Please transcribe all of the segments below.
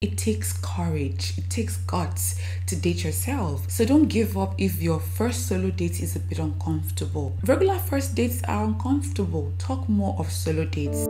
It takes courage, it takes guts to date yourself. So don't give up if your first solo date is a bit uncomfortable. Regular first dates are uncomfortable. Talk more of solo dates.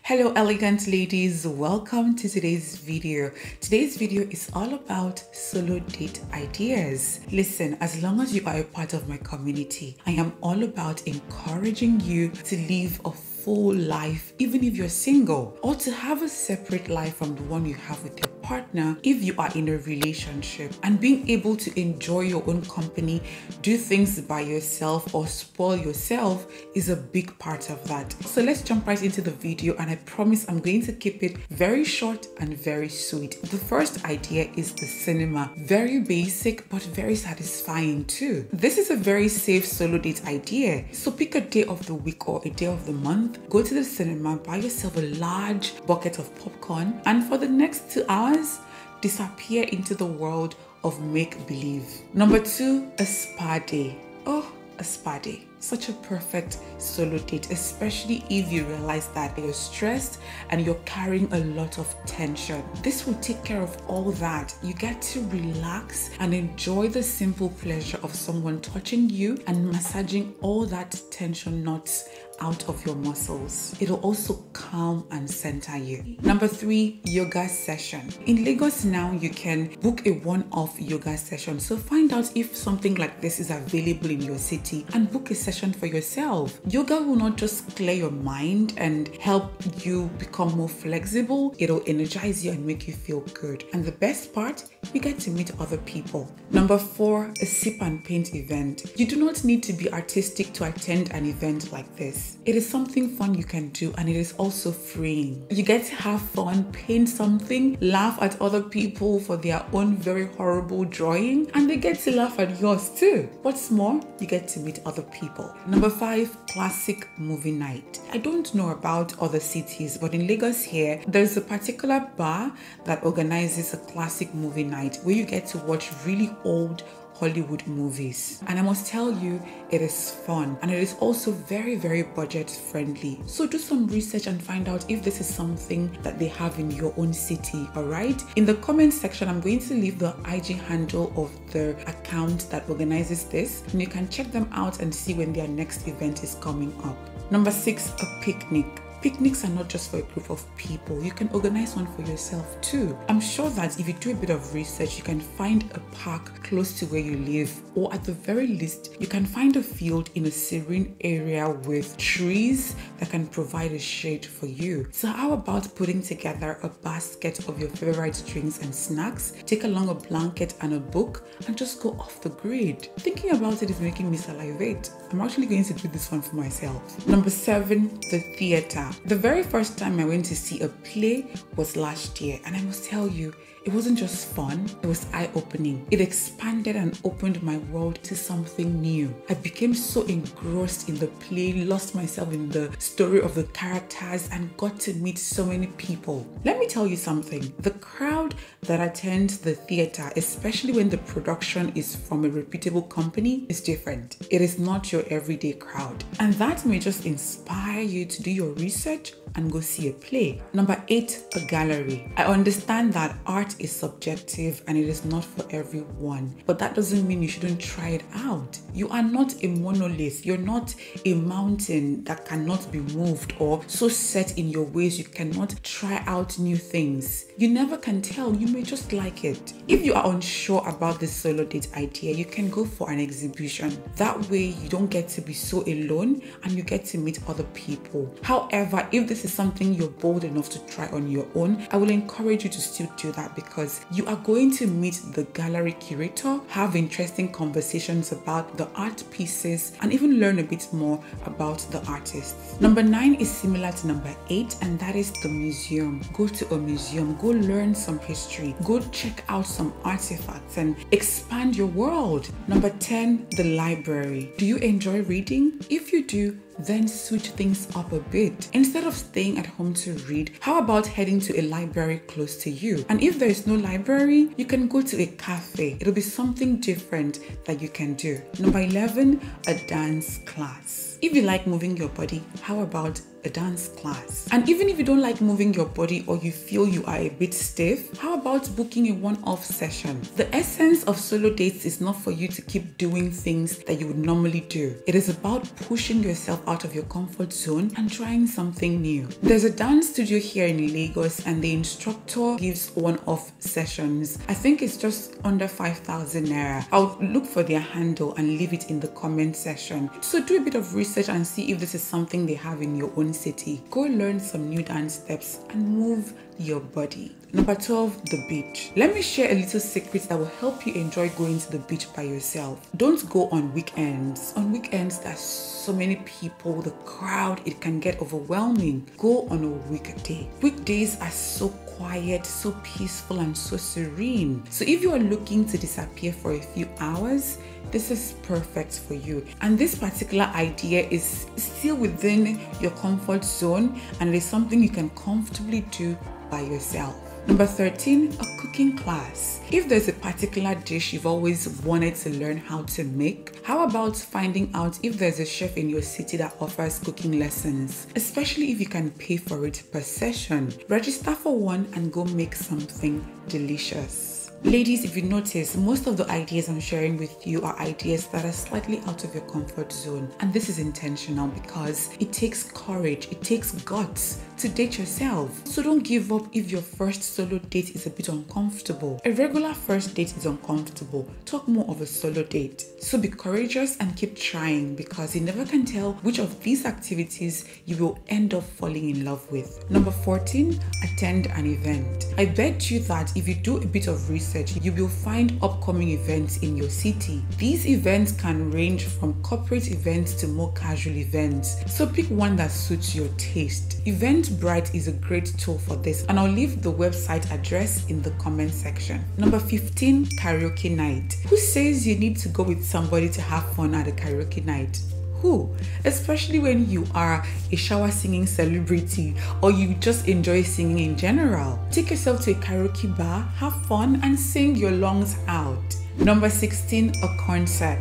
Hello elegant ladies, welcome to today's video. Today's video is all about solo date ideas. Listen, as long as you are a part of my community, I am all about encouraging you to live a full life, even if you're single, or to have a separate life from the one you have with your partner if you are in a relationship. And being able to enjoy your own company, do things by yourself or spoil yourself is a big part of that. So let's jump right into the video, and I promise I'm going to keep it very short and very sweet. The first idea is the cinema. Very basic but very satisfying too. This is a very safe solo date idea. So pick a day of the week or a day of the month, go to the cinema, buy yourself a large bucket of popcorn, and for the next 2 hours, disappear into the world of make-believe. Number 2, a spa day. Oh, a spa day. Such a perfect solo date, especially if you realize that you're stressed and you're carrying a lot of tension. This will take care of all that. You get to relax and enjoy the simple pleasure of someone touching you and massaging all that tension knots out of your muscles. It'll also calm and center you. Number 3, yoga session. In Lagos now, you can book a one-off yoga session. So find out if something like this is available in your city and book a session for yourself. Yoga will not just clear your mind and help you become more flexible, it'll energize you and make you feel good. And the best part, you get to meet other people. Number 4, a sip and paint event. You do not need to be artistic to attend an event like this. It is something fun you can do, and it is also freeing. You get to have fun, paint something, laugh at other people for their own very horrible drawing, and they get to laugh at yours too. What's more, you get to meet other people. Number 5, classic movie night. I don't know about other cities, but in Lagos here, there's a particular bar that organizes a classic movie night where you get to watch really old Hollywood movies. And I must tell you, it is fun and it is also very, very budget friendly. So do some research and find out if this is something that they have in your own city, all right? In the comment section, I'm going to leave the IG handle of the account that organizes this, and you can check them out and see when their next event is coming up. Number 6, a picnic. Picnics are not just for a group of people. You can organize one for yourself too. I'm sure that if you do a bit of research, you can find a park close to where you live, or at the very least, you can find a field in a serene area with trees that can provide a shade for you. So how about putting together a basket of your favorite drinks and snacks, take along a blanket and a book, and just go off the grid? Thinking about it is making me salivate. I'm actually going to do this one for myself. Number 7, the theater. The very first time I went to see a play was last year, and I must tell you, it wasn't just fun, it was eye-opening. It expanded and opened my world to something new. I became so engrossed in the play, lost myself in the story of the characters, and got to meet so many people. Let me tell you something, the crowd that attends the theater, especially when the production is from a reputable company, is different. It is not your everyday crowd. And that may just inspire you to do your research and go see a play. Number 8, a gallery. I understand that art is subjective and it is not for everyone, but that doesn't mean you shouldn't try it out. You are not a monolith. You're not a mountain that cannot be moved or so set in your ways you cannot try out new things. You never can tell. You may just like it. If you are unsure about this solo date idea, you can go for an exhibition. That way you don't get to be so alone and you get to meet other people. However, if this is something you're bold enough to try on your own, I will encourage you to still do that, because you are going to meet the gallery curator, have interesting conversations about the art pieces, and even learn a bit more about the artists. Number 9 is similar to number 8, and that is the museum. Go to a museum, go learn some history, go check out some artifacts and expand your world. Number 10, the library. Do you enjoy reading? If you do, then switch things up a bit. Instead of staying at home to read, how about heading to a library close to you? And if there is no library, you can go to a cafe. It'll be something different that you can do. Number 11, a dance class. If you like moving your body, how about a dance class? And even if you don't like moving your body or you feel you are a bit stiff, how about booking a one-off session? The essence of solo dates is not for you to keep doing things that you would normally do. It is about pushing yourself out of your comfort zone and trying something new. There's a dance studio here in Lagos and the instructor gives one-off sessions. I think it's just under 5,000 naira. I'll look for their handle and leave it in the comment section. So do a bit of research and see if this is something they have in your own city. Go learn some new dance steps and move your body. Number 12, the beach. Let me share a little secret that will help you enjoy going to the beach by yourself. Don't go on weekends. On weekends, there's so many people, the crowd, it can get overwhelming. Go on a weekday. Weekdays are so quiet, so peaceful, and so serene. So if you are looking to disappear for a few hours, this is perfect for you. And this particular idea is still within your comfort zone and it is something you can comfortably do by yourself. Number 13, a cooking class. If there's a particular dish you've always wanted to learn how to make, how about finding out if there's a chef in your city that offers cooking lessons, especially if you can pay for it per session. Register for one and go make something delicious. Ladies, if you notice, most of the ideas I'm sharing with you are ideas that are slightly out of your comfort zone. And this is intentional because it takes courage, it takes guts to date yourself. So don't give up if your first solo date is a bit uncomfortable. A regular first date is uncomfortable. Talk more of a solo date. So be courageous and keep trying because you never can tell which of these activities you will end up falling in love with. Number 14, attend an event. I bet you that if you do a bit of research, you will find upcoming events in your city. These events can range from corporate events to more casual events. So pick one that suits your taste. Eventbrite is a great tool for this and I'll leave the website address in the comment section. Number 15, karaoke night. Who says you need to go with somebody to have fun at a karaoke night? Who? Especially when you are a shower singing celebrity or you just enjoy singing in general. Take yourself to a karaoke bar, have fun and sing your lungs out. Number 16, a concert.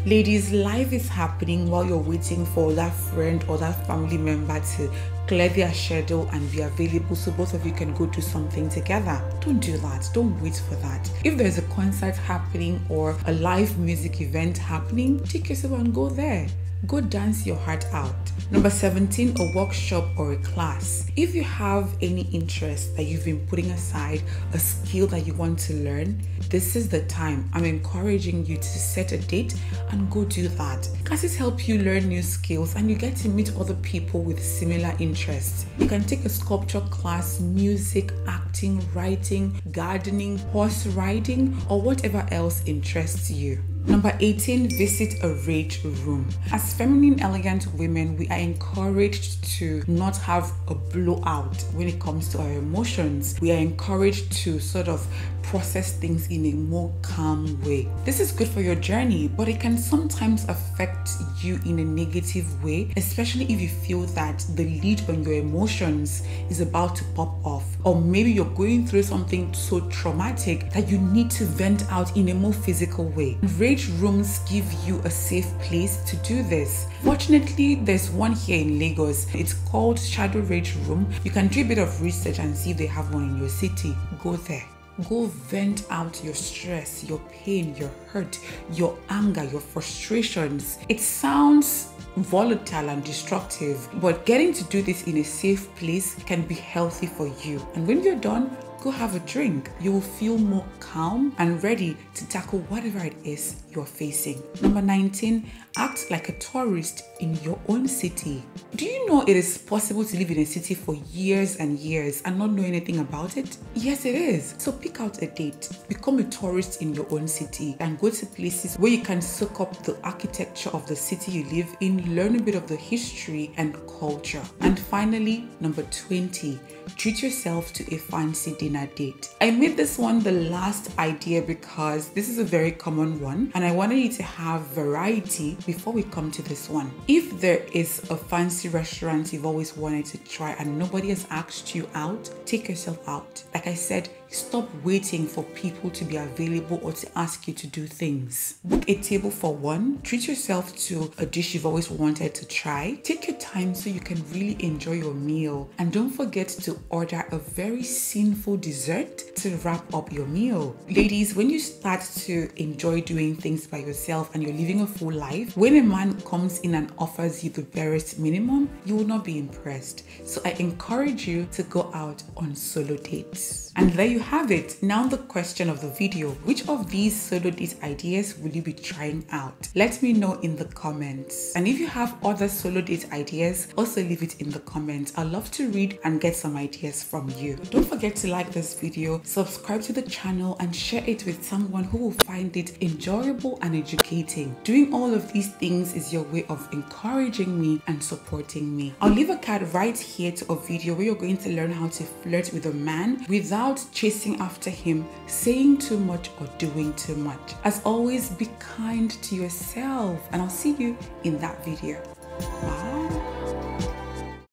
Ladies, life is happening while you're waiting for that friend or that family member to clear their schedule and be available so both of you can go do something together. Don't do that. Don't wait for that. If there's a concert happening or a live music event happening, take yourself and go there. Go dance your heart out. Number 17, a workshop or a class. If you have any interest that you've been putting aside, a skill that you want to learn, this is the time. I'm encouraging you to set a date and go do that. Classes help you learn new skills and you get to meet other people with similar interests. You can take a sculpture class, music, acting, writing, gardening, horse riding, or whatever else interests you. Number 18, visit a rage room. As feminine, elegant women, we are encouraged to not have a blowout when it comes to our emotions. We are encouraged to sort of process things in a more calm way. This is good for your journey, but it can sometimes affect you in a negative way, especially if you feel that the lead on your emotions is about to pop off, or maybe you're going through something so traumatic that you need to vent out in a more physical way. Rage rooms give you a safe place to do this. Fortunately, there's one here in Lagos. It's called Shadow Rage Room. You can do a bit of research and see if they have one in your city. Go there. Go vent out your stress, your pain, your hurt, your anger, your frustrations. It sounds volatile and destructive, but getting to do this in a safe place can be healthy for you. And when you're done, go have a drink. You will feel more calm and ready to tackle whatever it is you're facing. Number 19, act like a tourist in your own city. Do you know it is possible to live in a city for years and years and not know anything about it? Yes, it is. So pick out a date, become a tourist in your own city and go to places where you can soak up the architecture of the city you live in, learn a bit of the history and culture. And finally, number 20, treat yourself to a fancy dinner date. I made this one the last idea because this is a very common one and I wanted you to have variety before we come to this one. If there is a fancy restaurant you've always wanted to try and nobody has asked you out, take yourself out. Like I said, stop waiting for people to be available or to ask you to do things. Book a table for one. Treat yourself to a dish you've always wanted to try. Take your time so you can really enjoy your meal. And don't forget to order a very sinful dessert to wrap up your meal. Ladies, when you start to enjoy doing things by yourself and you're living a full life, when a man comes in and offers you the barest minimum, you will not be impressed. So I encourage you to go out on solo dates. And there you have it. Now the question of the video: which of these solo date ideas will you be trying out? Let me know in the comments. And if you have other solo date ideas, also leave it in the comments. I'd love to read and get some ideas from you. Don't forget to like this video, subscribe to the channel, and share it with someone who will find it enjoyable and educating. Doing all of these things is your way of encouraging me and supporting me. I'll leave a card right here to a video where you're going to learn how to flirt with a man without chasing after him, saying too much or doing too much. As always, be kind to yourself, and I'll see you in that video. Bye.